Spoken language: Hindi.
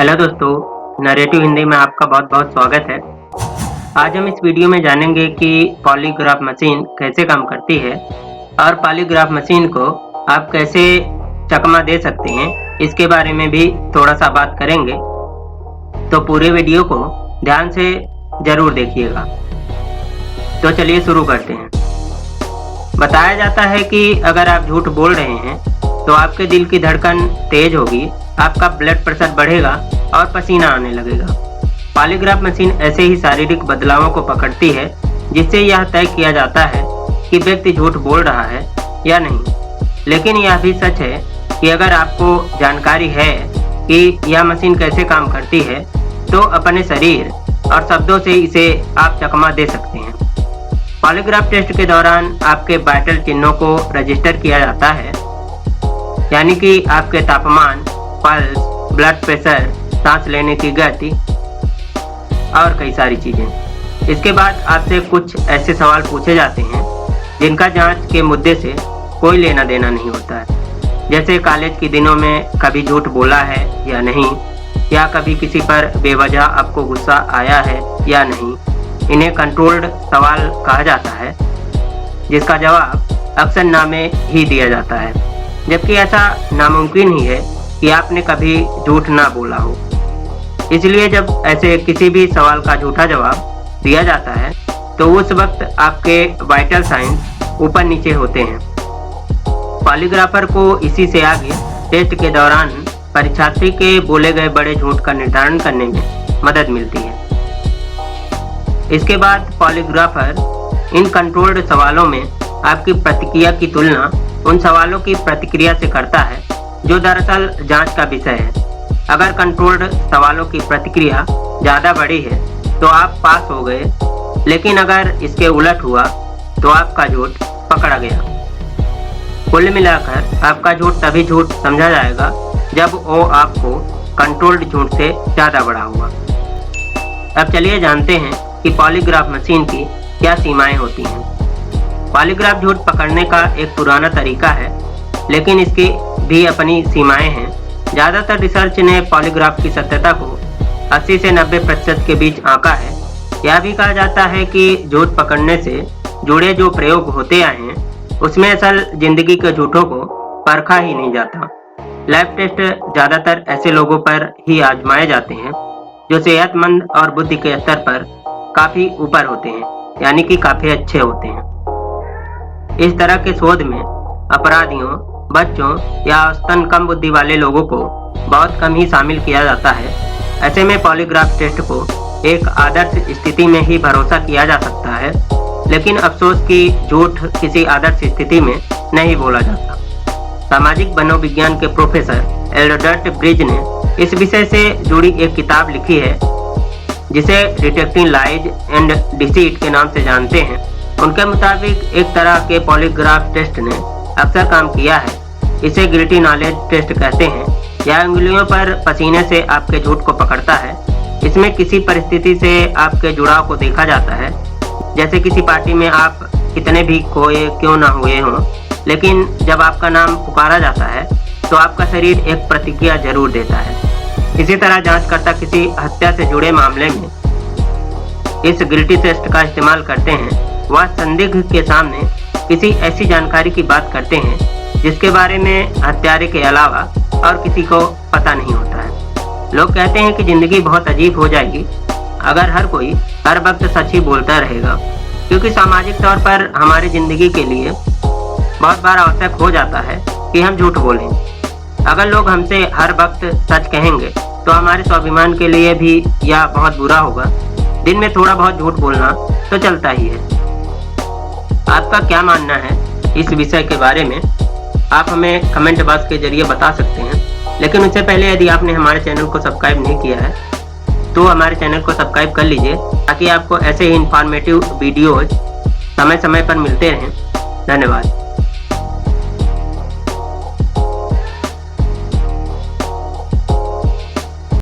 हेलो दोस्तों, नरेटिव हिंदी में आपका बहुत बहुत स्वागत है। आज हम इस वीडियो में जानेंगे कि पॉलीग्राफ मशीन कैसे काम करती है और पॉलीग्राफ मशीन को आप कैसे चकमा दे सकते हैं, इसके बारे में भी थोड़ा सा बात करेंगे। तो पूरे वीडियो को ध्यान से ज़रूर देखिएगा। तो चलिए शुरू करते हैं। बताया जाता है कि अगर आप झूठ बोल रहे हैं तो आपके दिल की धड़कन तेज होगी, आपका ब्लड प्रेशर बढ़ेगा और पसीना आने लगेगा। पॉलीग्राफ मशीन ऐसे ही शारीरिक बदलावों को पकड़ती है जिससे यह तय किया जाता है कि व्यक्ति झूठ बोल रहा है या नहीं। लेकिन यह भी सच है कि अगर आपको जानकारी है कि यह मशीन कैसे काम करती है तो अपने शरीर और शब्दों से इसे आप चकमा दे सकते हैं। पॉलीग्राफ टेस्ट के दौरान आपके वाइटल चिन्हों को रजिस्टर किया जाता है, यानी कि आपके तापमान, पल्स, ब्लड प्रेशर, सांस लेने की गति और कई सारी चीज़ें। इसके बाद आपसे कुछ ऐसे सवाल पूछे जाते हैं जिनका जांच के मुद्दे से कोई लेना देना नहीं होता है। जैसे कॉलेज के दिनों में कभी झूठ बोला है या नहीं, या कभी किसी पर बेवजह आपको गुस्सा आया है या नहीं। इन्हें कंट्रोल्ड सवाल कहा जाता है, जिसका जवाब अक्सर ना में ही दिया जाता है, जबकि ऐसा नामुमकिन ही है कि आपने कभी झूठ ना बोला हो। इसलिए जब ऐसे किसी भी सवाल का झूठा जवाब दिया जाता है तो उस वक्त आपके वाइटल साइंस ऊपर नीचे होते हैं। पॉलीग्राफर को इसी से आगे टेस्ट के दौरान परीक्षार्थी के बोले गए बड़े झूठ का निर्धारण करने में मदद मिलती है। इसके बाद पॉलीग्राफर इन कंट्रोल्ड सवालों में आपकी प्रतिक्रिया की तुलना उन सवालों की प्रतिक्रिया से करता है जो दरअसल जांच का विषय है। अगर कंट्रोल्ड सवालों की प्रतिक्रिया ज़्यादा बड़ी है तो आप पास हो गए, लेकिन अगर इसके उलट हुआ तो आपका झूठ पकड़ा गया। कुल मिलाकर आपका झूठ तभी झूठ समझा जाएगा जब वो आपको कंट्रोल्ड झूठ से ज़्यादा बड़ा हुआ। अब चलिए जानते हैं कि पॉलीग्राफ मशीन की क्या सीमाएं होती हैं। पॉलीग्राफ झूठ पकड़ने का एक पुराना तरीका है, लेकिन इसकी भी अपनी सीमाएं हैं। ज़्यादातर रिसर्च ने पॉलीग्राफ की सत्यता को 80 से 90% के बीच आंका है। यह भी कहा जाता है कि झूठ पकड़ने से जुड़े जो प्रयोग होते आए हैं उसमें असल जिंदगी के झूठों को परखा ही नहीं जाता। लैब टेस्ट ज़्यादातर ऐसे लोगों पर ही आजमाए जाते हैं जो सेहतमंद और बुद्धि के स्तर पर काफ़ी ऊपर होते हैं, यानी कि काफ़ी अच्छे होते हैं। इस तरह के शोध में अपराधियों, बच्चों या औसतन कम बुद्धि वाले लोगों को बहुत कम ही शामिल किया जाता है। ऐसे में पॉलीग्राफ टेस्ट को एक आदर्श स्थिति में ही भरोसा किया जा सकता है, लेकिन अफसोस कि झूठ किसी आदर्श स्थिति में नहीं बोला जाता। सामाजिक मनोविज्ञान के प्रोफेसर एल्डर्ट ब्रिज ने इस विषय से जुड़ी एक किताब लिखी है जिसे डिटेक्टिंग लाइज एंड डिसीट के नाम से जानते हैं। उनके मुताबिक एक तरह के पॉलीग्राफ टेस्ट ने अक्सर काम किया है। इसे गिल्टी नॉलेज टेस्ट कहते हैं। यह उंगलियों पर पसीने से आपके झूठ को पकड़ता है। इसमें किसी परिस्थिति से आपके जुड़ाव को देखा जाता है, जैसे किसी पार्टी में आप कितने भी खोए क्यों ना हुए हों, लेकिन जब आपका नाम पुकारा जाता है तो आपका शरीर एक प्रतिक्रिया जरूर देता है। इसी तरह जांचकर्ता किसी हत्या से जुड़े मामले में इस गिल्टी टेस्ट का इस्तेमाल करते हैं। वह संदिग्ध के सामने किसी ऐसी जानकारी की बात करते हैं जिसके बारे में हत्यारे के अलावा और किसी को पता नहीं होता है। लोग कहते हैं कि जिंदगी बहुत अजीब हो जाएगी अगर हर कोई हर वक्त सच ही बोलता रहेगा, क्योंकि सामाजिक तौर पर हमारी जिंदगी के लिए बहुत बार आवश्यक हो जाता है कि हम झूठ बोलें। अगर लोग हमसे हर वक्त सच कहेंगे तो हमारे स्वाभिमान के लिए भी यह बहुत बुरा होगा। दिन में थोड़ा बहुत झूठ बोलना तो चलता ही है। आपका क्या मानना है इस विषय के बारे में? आप हमें कमेंट बॉक्स के जरिए बता सकते हैं, लेकिन उससे पहले यदि आपने हमारे चैनल को सब्सक्राइब नहीं किया है तो हमारे चैनल को सब्सक्राइब कर लीजिए, ताकि आपको ऐसे ही इंफॉर्मेटिव वीडियोज समय समय पर मिलते रहें। धन्यवाद।